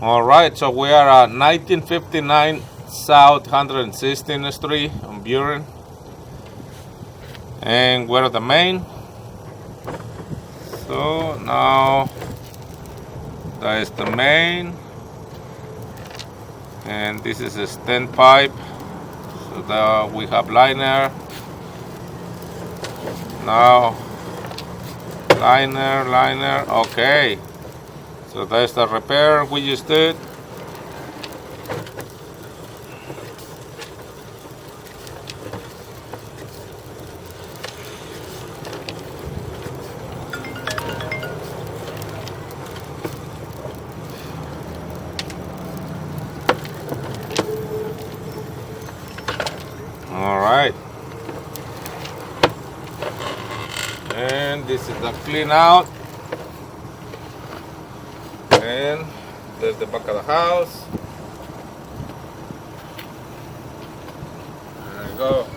All right, so we are at 1959 South 116th Street on Buren. And we're at the main. So now that is the main. And this is a stent pipe. So that we have liner. Now liner, okay. So that's the repair we just did. All right. And this is the clean out. And there's the back of the house. There you go.